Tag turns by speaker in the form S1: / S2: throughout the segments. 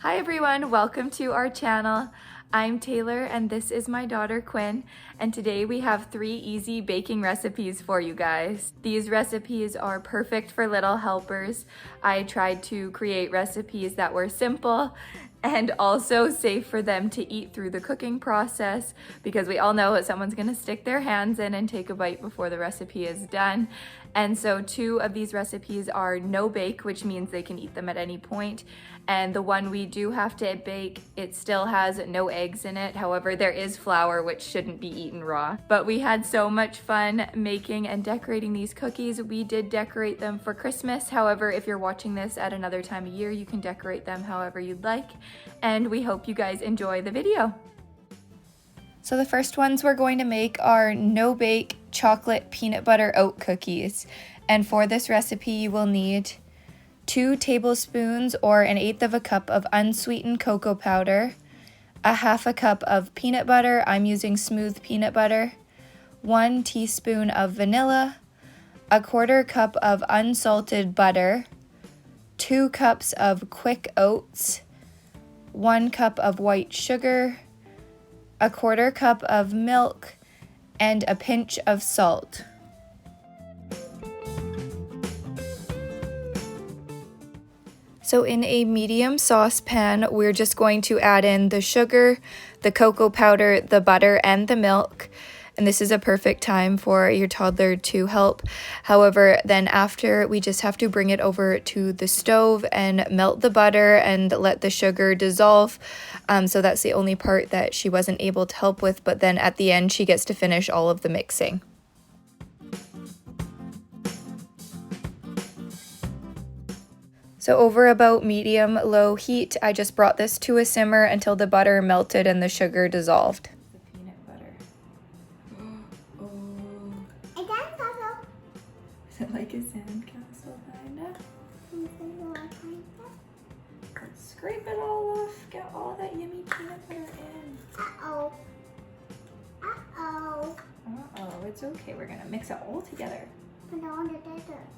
S1: Hi everyone, welcome to our channel. I'm Taylor and this is my daughter Quinn, and today we have 3 easy baking recipes for you guys. These recipes are perfect for little helpers. I tried to create recipes that were simple and also safe for them to eat through the cooking process, because we all know that someone's gonna stick their hands in and take a bite before the recipe is done. And so 2 of these recipes are no bake, which means they can eat them at any point. And the one we do have to bake, it still has no eggs in it. However, there is flour, which shouldn't be eaten raw. But we had so much fun making and decorating these cookies. We did decorate them for Christmas. However, if you're watching this at another time of year, you can decorate them however you'd like. And we hope you guys enjoy the video. So the first ones we're going to make are no-bake chocolate peanut butter oat cookies. And for this recipe, you will need 2 tablespoons or 1/8 cup of unsweetened cocoa powder, 1/2 cup of peanut butter, I'm using smooth peanut butter, 1 teaspoon of vanilla, 1/4 cup of unsalted butter, 2 cups of quick oats, 1 cup of white sugar, 1/4 cup of milk, and a pinch of salt. So in a medium saucepan, we're just going to add in the sugar, the cocoa powder, the butter, and the milk. And this is a perfect time for your toddler to help. However, then after, we just have to bring it over to the stove and melt the butter and let the sugar dissolve. So that's the only part that she wasn't able to help with, but then at the end, she gets to finish all of the mixing. So over about medium-low heat, I just brought this to a simmer until the butter melted and the sugar dissolved. The peanut butter. Oh. Is it like a sandcastle, kinda? Let's scrape it all off. Get all that yummy peanut butter in.
S2: Uh-oh. Uh-oh.
S1: Uh-oh, it's okay. We're gonna mix it all together.
S2: Put it on the desert.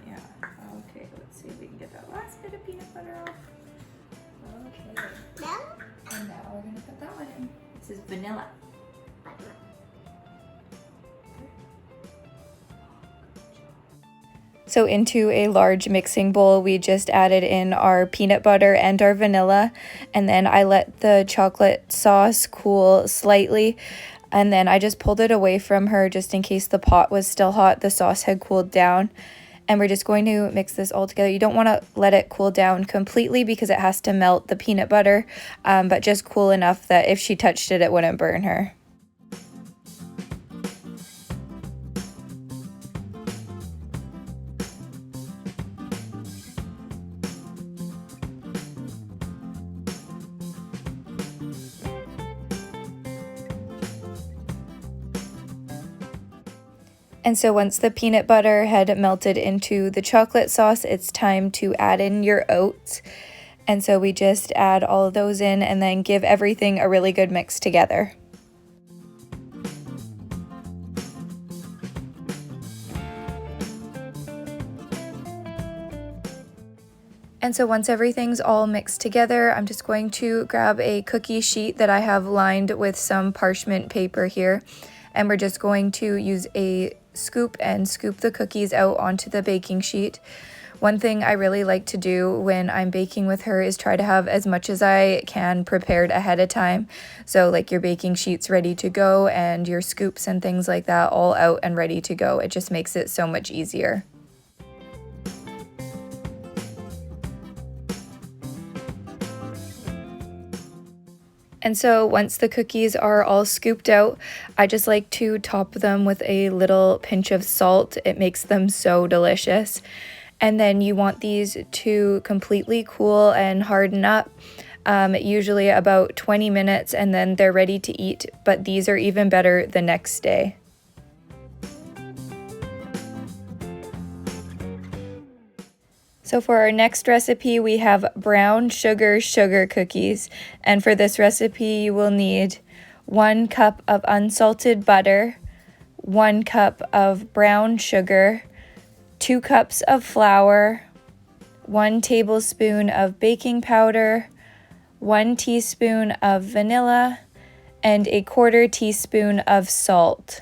S1: Yeah, okay, let's see if we can get that last bit of peanut butter off. Okay.
S2: Yeah?
S1: And now we're gonna put that one in. This is vanilla. So into a large mixing bowl, we just added in our peanut butter and our vanilla, and then I let the chocolate sauce cool slightly. And then I just pulled it away from her just in case the pot was still hot. The sauce had cooled down. And we're just going to mix this all together. You don't want to let it cool down completely because it has to melt the peanut butter, but just cool enough that if she touched it, it wouldn't burn her. And so once the peanut butter had melted into the chocolate sauce, it's time to add in your oats. And so we just add all of those in and then give everything a really good mix together. And so once everything's all mixed together, I'm just going to grab a cookie sheet that I have lined with some parchment paper here. And we're just going to use a scoop and scoop the cookies out onto the baking sheet. One thing I really like to do when I'm baking with her is try to have as much as I can prepared ahead of time. So like your baking sheets ready to go and your scoops and things like that all out and ready to go. It just makes it so much easier. And so once the cookies are all scooped out, I just like to top them with a little pinch of salt. It makes them so delicious. And then you want these to completely cool and harden up, usually about 20 minutes, and then they're ready to eat. But these are even better the next day. So for our next recipe, we have brown sugar cookies. And for this recipe, you will need 1 cup of unsalted butter, 1 cup of brown sugar, 2 cups of flour, 1 tablespoon of baking powder, 1 teaspoon of vanilla, and 1/4 teaspoon of salt.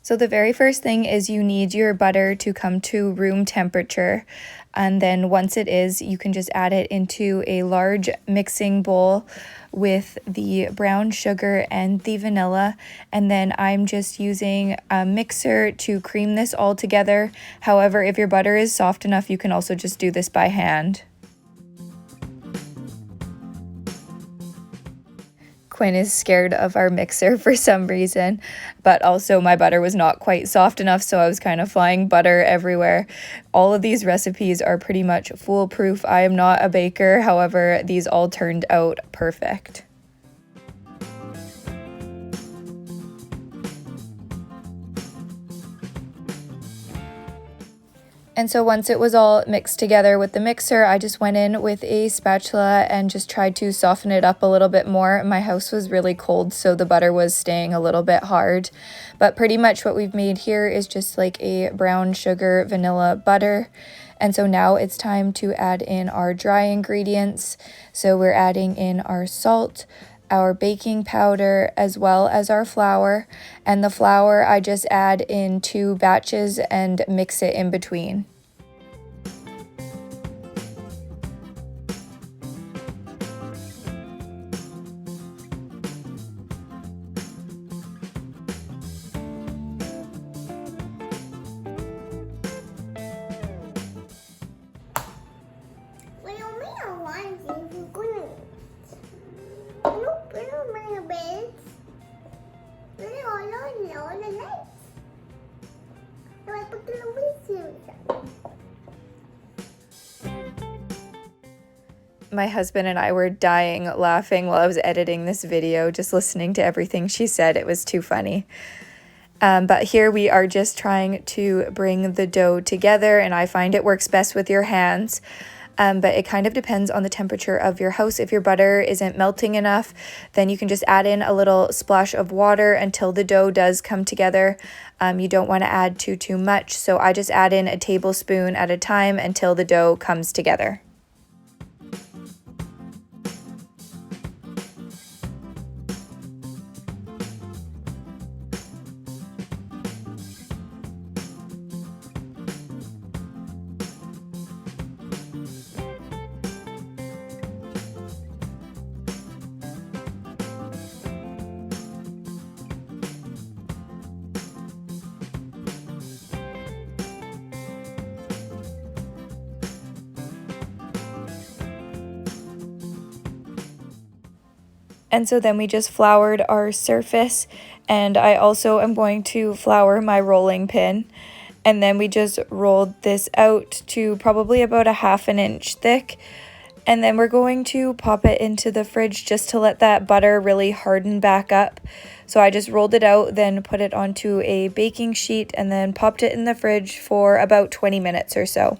S1: So the very first thing is you need your butter to come to room temperature. And then once it is, you can just add it into a large mixing bowl with the brown sugar and the vanilla. And then I'm just using a mixer to cream this all together. However, if your butter is soft enough, you can also just do this by hand. Quinn is scared of our mixer for some reason, but also my butter was not quite soft enough, so I was kind of flying butter everywhere. All of these recipes are pretty much foolproof. I am not a baker, however, these all turned out perfect. And so once it was all mixed together with the mixer, I just went in with a spatula and just tried to soften it up a little bit more. My house was really cold, so the butter was staying a little bit hard. But pretty much what we've made here is just like a brown sugar vanilla butter. And so now it's time to add in our dry ingredients. So we're adding in our salt, our baking powder, as well as our flour. And the flour I just add in 2 batches and mix it in between. My husband and I were dying laughing while I was editing this video, just listening to everything she said. It was too funny. But here we are just trying to bring the dough together, and I find it works best with your hands. But it kind of depends on the temperature of your house. If your butter isn't melting enough, then you can just add in a little splash of water until the dough does come together. You don't want to add too much, so I just add in a tablespoon at a time until the dough comes together. And so then we just floured our surface, and I also am going to flour my rolling pin. And then we just rolled this out to probably about a 1/2 inch thick. And then we're going to pop it into the fridge just to let that butter really harden back up. So I just rolled it out, then put it onto a baking sheet, and then popped it in the fridge for about 20 minutes or so.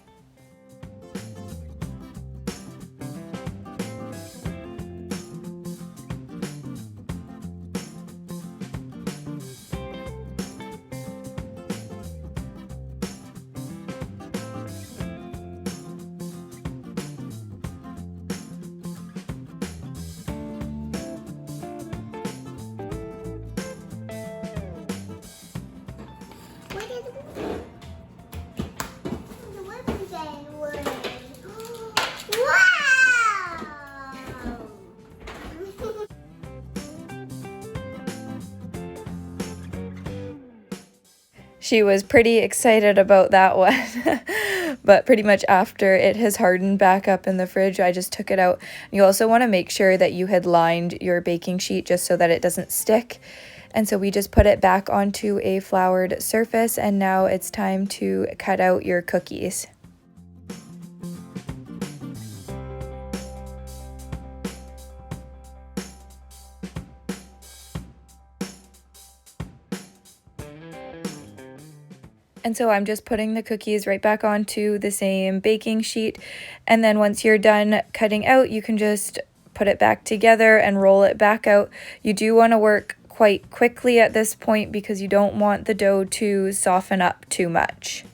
S1: She was pretty excited about that one, but pretty much after it has hardened back up in the fridge, I just took it out. You also want to make sure that you had lined your baking sheet just so that it doesn't stick. And so we just put it back onto a floured surface, and now it's time to cut out your cookies. And so I'm just putting the cookies right back onto the same baking sheet. And then once you're done cutting out, you can just put it back together and roll it back out. You do want to work quite quickly at this point because you don't want the dough to soften up too much.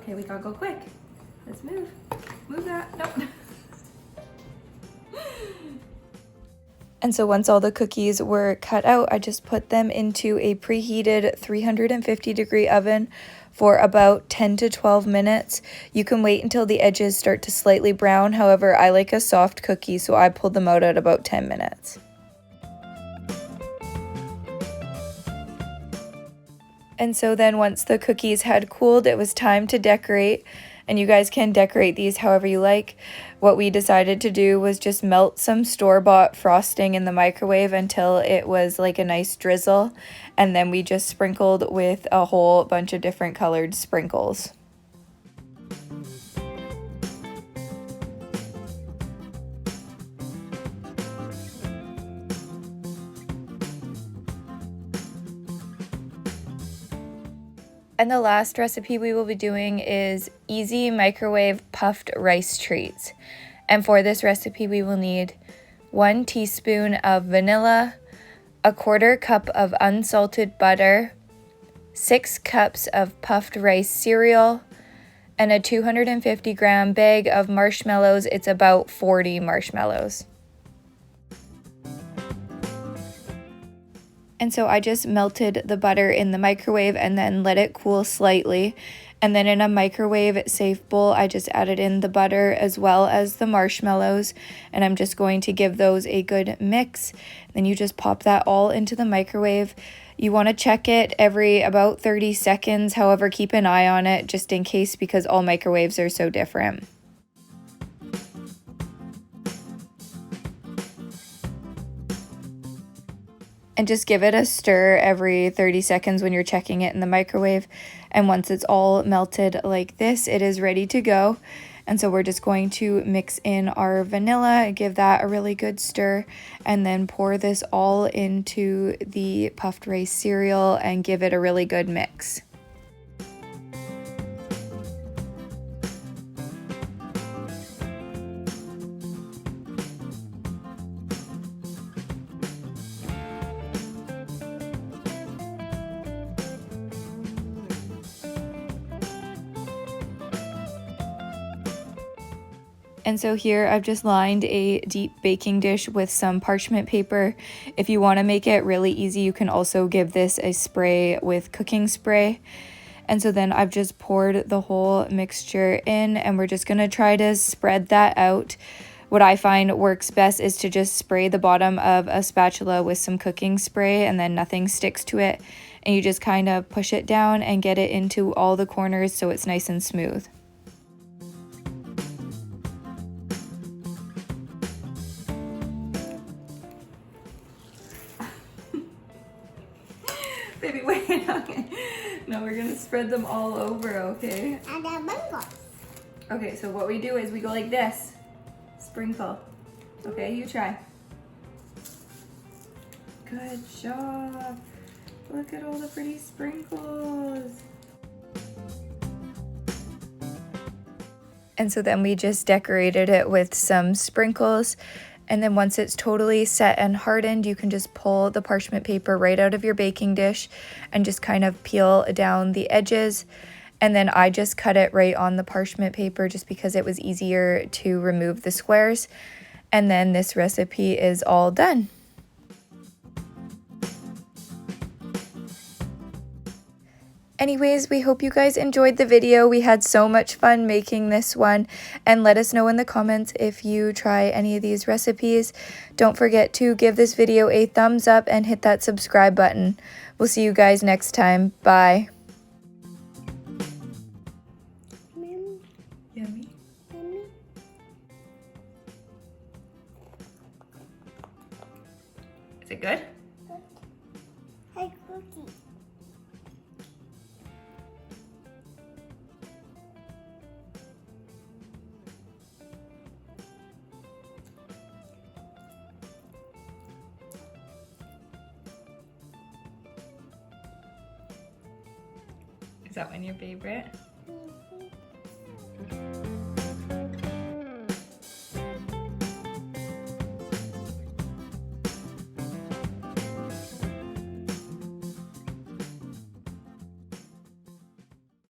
S1: Okay, we gotta go quick. Let's move. Move that. Nope. And so once all the cookies were cut out, I just put them into a preheated 350-degree oven for about 10 to 12 minutes. You can wait until the edges start to slightly brown. However, I like a soft cookie, so I pulled them out at about 10 minutes. And so then once the cookies had cooled, it was time to decorate. And you guys can decorate these however you like. What we decided to do was just melt some store-bought frosting in the microwave until it was like a nice drizzle. And then we just sprinkled with a whole bunch of different colored sprinkles. And the last recipe we will be doing is easy microwave puffed rice treats. And for this recipe, we will need 1 teaspoon of vanilla, a 1/4 cup of unsalted butter, 6 cups of puffed rice cereal, and a 250-gram bag of marshmallows. It's about 40 marshmallows. And so I just melted the butter in the microwave and then let it cool slightly. And then in a microwave safe bowl, I just added in the butter as well as the marshmallows. And I'm just going to give those a good mix. Then you just pop that all into the microwave. You want to check it every about 30 seconds. However, keep an eye on it just in case because all microwaves are so different. And just give it a stir every 30 seconds when you're checking it in the microwave. And once it's all melted like this, it is ready to go. And so we're just going to mix in our vanilla, give that a really good stir, and then pour this all into the puffed rice cereal and give it a really good mix. And so here I've just lined a deep baking dish with some parchment paper. If you want to make it really easy, you can also give this a spray with cooking spray. And so then I've just poured the whole mixture in and we're just going to try to spread that out. What I find works best is to just spray the bottom of a spatula with some cooking spray and then nothing sticks to it. And you just kind of push it down and get it into all the corners so it's nice and smooth. Baby, wait, okay. No, we're gonna spread them all over, okay?
S2: And then mango.
S1: Okay, so what we do is we go like this. Sprinkle. Okay, you try. Good job. Look at all the pretty sprinkles. And so then we just decorated it with some sprinkles. And then once it's totally set and hardened, you can just pull the parchment paper right out of your baking dish and just kind of peel down the edges. And then I just cut it right on the parchment paper just because it was easier to remove the squares. And then this recipe is all done. Anyways, we hope you guys enjoyed the video. We had so much fun making this one, and let us know in the comments if you try any of these recipes. Don't forget to give this video a thumbs up and hit that subscribe button. We'll see you guys next time. Bye.
S2: Yummy.
S1: Yummy.
S2: Yummy.
S1: Is it good?
S2: Hey, cookie.
S1: Is that one your favorite?
S2: Mhm.